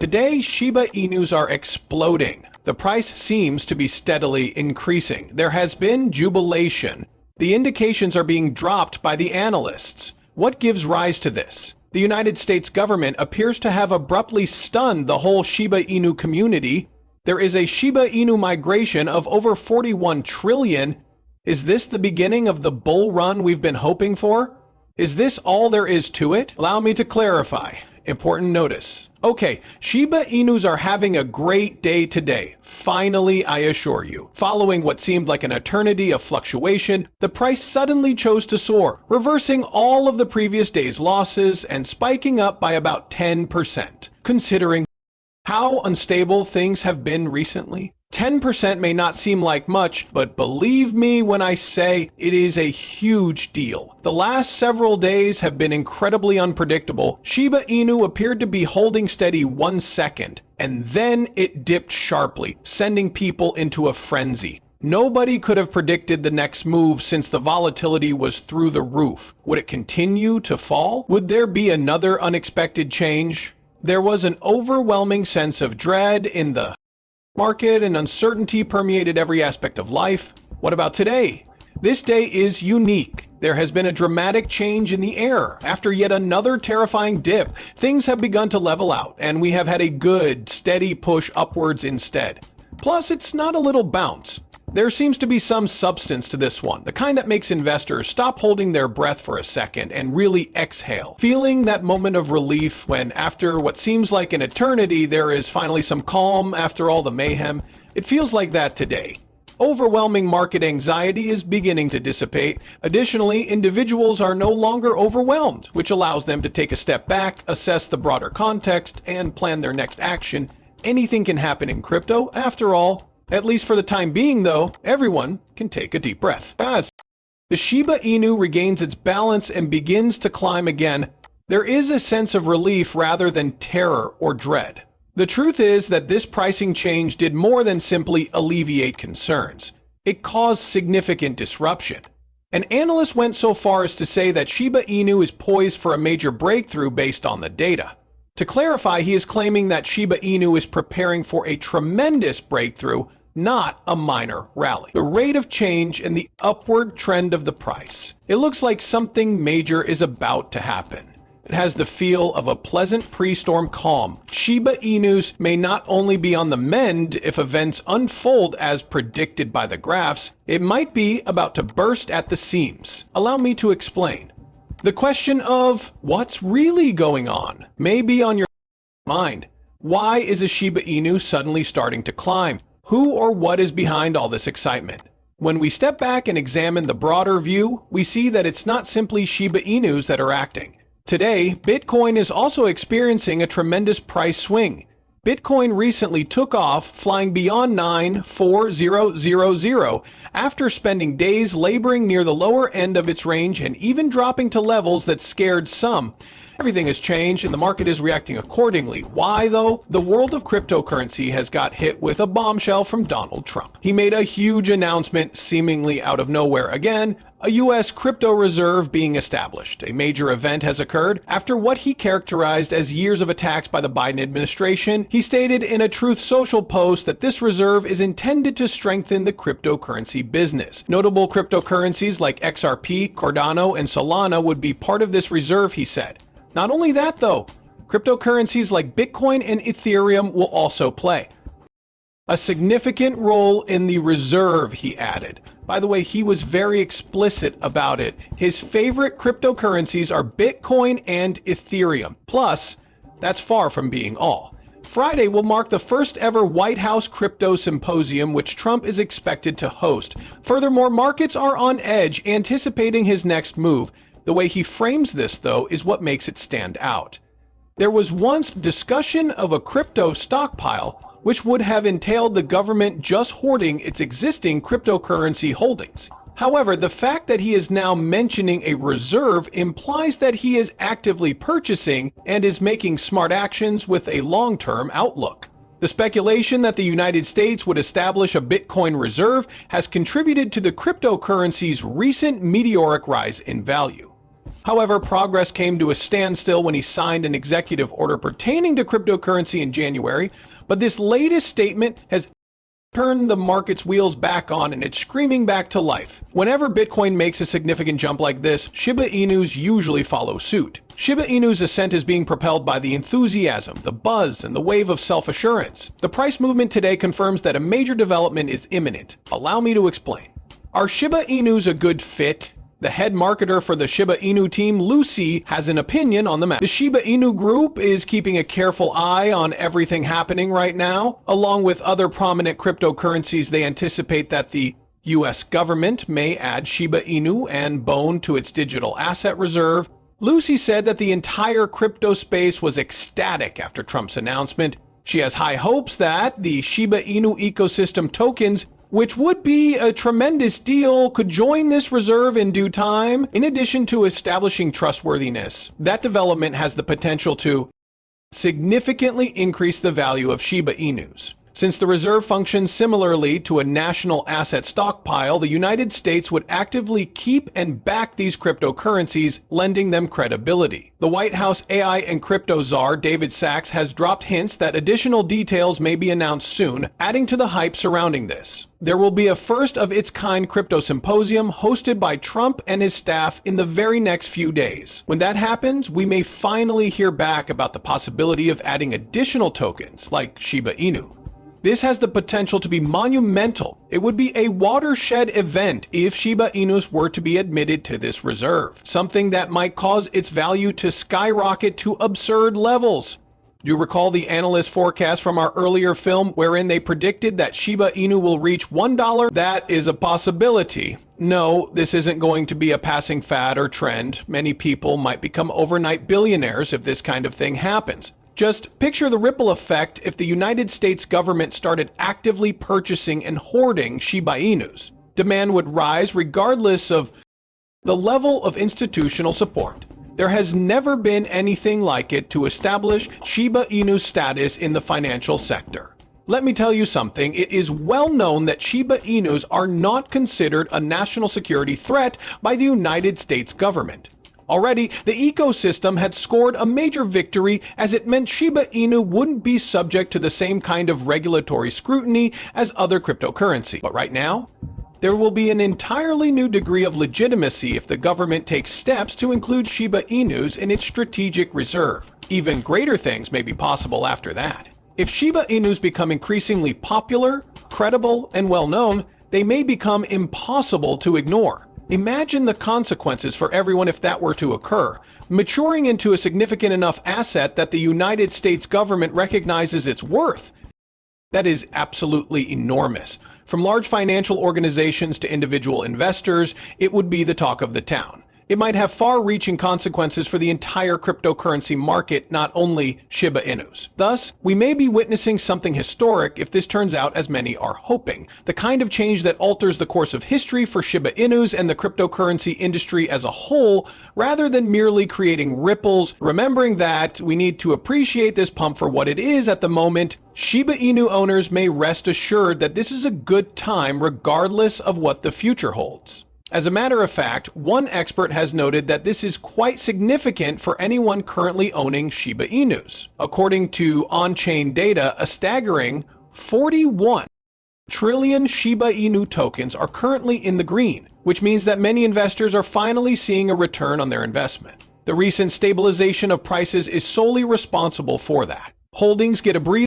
Today, Shiba Inus are exploding. The price seems to be steadily increasing. There has been jubilation. The indications are being dropped by the analysts. What gives rise to this? The United States government appears to have abruptly stunned the whole Shiba Inu community. There is a Shiba Inu migration of over 41 trillion. Is this the beginning of the bull run we've been hoping for? Is this all there is to it? Allow me to clarify. Important notice. Okay, Shiba Inus are having a great day today. Finally, I assure you. Following what seemed like an eternity of fluctuation, the price suddenly chose to soar, reversing all of the previous day's losses and spiking up by about 10%. Considering how unstable things have been recently, 10% may not seem like much, but believe me when I say it is a huge deal. The last several days have been incredibly unpredictable. Shiba Inu appeared to be holding steady 1 second, and then it dipped sharply, sending people into a frenzy. Nobody could have predicted the next move since the volatility was through the roof. Would it continue to fall? Would there be another unexpected change? There was an overwhelming sense of dread in the market, and uncertainty permeated every aspect of life. What about today? This day is unique. There has been a dramatic change in the air. After yet another terrifying dip, things have begun to level out, and we have had a good, steady push upwards instead. Plus, it's not a little bounce. There seems to be some substance to this one, the kind that makes investors stop holding their breath for a second and really exhale, feeling that moment of relief when, after what seems like an eternity, there is finally some calm after all the mayhem. It feels like that today. Overwhelming market anxiety is beginning to dissipate. Additionally, individuals are no longer overwhelmed, which allows them to take a step back, assess the broader context, and plan their next action. Anything can happen in crypto, after all. At least for the time being, though, everyone can take a deep breath. As the Shiba Inu regains its balance and begins to climb again, there is a sense of relief rather than terror or dread. The truth is that this pricing change did more than simply alleviate concerns. It caused significant disruption. An analyst went so far as to say that Shiba Inu is poised for a major breakthrough based on the data. To clarify, he is claiming that Shiba Inu is preparing for a tremendous breakthrough, not a minor rally. The rate of change and the upward trend of the price. It looks like something major is about to happen. It has the feel of a pleasant pre-storm calm. Shiba Inus may not only be on the mend if events unfold as predicted by the graphs, it might be about to burst at the seams. Allow me to explain. The question of what's really going on may be on your mind. Why is a Shiba Inu suddenly starting to climb? Who or what is behind all this excitement? When we step back and examine the broader view, we see that it's not simply Shiba Inus that are acting. Today, Bitcoin is also experiencing a tremendous price swing. Bitcoin recently took off, flying beyond 94000 after spending days laboring near the lower end of its range and even dropping to levels that scared some. Everything has changed and the market is reacting accordingly. Why, though? The world of cryptocurrency has got hit with a bombshell from Donald Trump. He made a huge announcement seemingly out of nowhere again, a U.S. crypto reserve being established. A major event has occurred after what he characterized as years of attacks by the Biden administration. He stated in a Truth Social post that this reserve is intended to strengthen the cryptocurrency business. Notable cryptocurrencies like XRP, Cardano, and Solana would be part of this reserve, he said. Not only that, though, cryptocurrencies like Bitcoin and Ethereum will also play a significant role in the reserve, he added. By the way, he was very explicit about it. His favorite cryptocurrencies are Bitcoin and Ethereum. Plus, that's far from being all. Friday will mark the first ever White House Crypto Symposium, which Trump is expected to host. Furthermore, markets are on edge, anticipating his next move. The way he frames this, though, is what makes it stand out. There was once discussion of a crypto stockpile, which would have entailed the government just hoarding its existing cryptocurrency holdings. However, the fact that he is now mentioning a reserve implies that he is actively purchasing and is making smart actions with a long-term outlook. The speculation that the United States would establish a Bitcoin reserve has contributed to the cryptocurrency's recent meteoric rise in value. However, progress came to a standstill when he signed an executive order pertaining to cryptocurrency in January, but this latest statement has turned the market's wheels back on and it's screaming back to life. Whenever Bitcoin makes a significant jump like this, Shiba Inus usually follow suit. Shiba Inu's ascent is being propelled by the enthusiasm, the buzz, and the wave of self-assurance. The price movement today confirms that a major development is imminent. Allow me to explain. Are Shiba Inus a good fit? The head marketer for the Shiba Inu team, Lucy, has an opinion on the matter. The Shiba Inu group is keeping a careful eye on everything happening right now. Along with other prominent cryptocurrencies, they anticipate that the US government may add Shiba Inu and Bone to its digital asset reserve. Lucy said that the entire crypto space was ecstatic after Trump's announcement. She has high hopes that the Shiba Inu ecosystem tokens, which would be a tremendous deal, could join this reserve in due time. In addition to establishing trustworthiness, that development has the potential to significantly increase the value of Shiba Inus. Since the reserve functions similarly to a national asset stockpile, the United States would actively keep and back these cryptocurrencies, lending them credibility. The White House AI and crypto czar David Sachs has dropped hints that additional details may be announced soon, adding to the hype surrounding this. There will be a first-of-its-kind crypto symposium hosted by Trump and his staff in the very next few days. When that happens, we may finally hear back about the possibility of adding additional tokens like Shiba Inu. This has the potential to be monumental. It would be a watershed event if Shiba Inus were to be admitted to this reserve, something that might cause its value to skyrocket to absurd levels. Do you recall the analyst forecast from our earlier film wherein they predicted that Shiba Inu will reach $1? That is a possibility. No, this isn't going to be a passing fad or trend. Many people might become overnight billionaires if this kind of thing happens. Just picture the ripple effect if the United States government started actively purchasing and hoarding Shiba Inus. Demand would rise regardless of the level of institutional support. There has never been anything like it to establish Shiba Inu's status in the financial sector. Let me tell you something, it is well known that Shiba Inus are not considered a national security threat by the United States government. Already, the ecosystem had scored a major victory as it meant Shiba Inu wouldn't be subject to the same kind of regulatory scrutiny as other cryptocurrency. But right now, there will be an entirely new degree of legitimacy if the government takes steps to include Shiba Inus in its strategic reserve. Even greater things may be possible after that. If Shiba Inus become increasingly popular, credible, and well-known, they may become impossible to ignore. Imagine the consequences for everyone if that were to occur, maturing into a significant enough asset that the United States government recognizes its worth. That is absolutely enormous. From large financial organizations to individual investors, it would be the talk of the town. It might have far-reaching consequences for the entire cryptocurrency market, not only Shiba Inus. Thus, we may be witnessing something historic if this turns out as many are hoping. The kind of change that alters the course of history for Shiba Inus and the cryptocurrency industry as a whole, rather than merely creating ripples. Remembering that we need to appreciate this pump for what it is at the moment, Shiba Inu owners may rest assured that this is a good time regardless of what the future holds. As a matter of fact, one expert has noted that this is quite significant for anyone currently owning Shiba Inus. According to on-chain data, a staggering 41 trillion Shiba Inu tokens are currently in the green, which means that many investors are finally seeing a return on their investment. The recent stabilization of prices is solely responsible for that. Holdings get a breather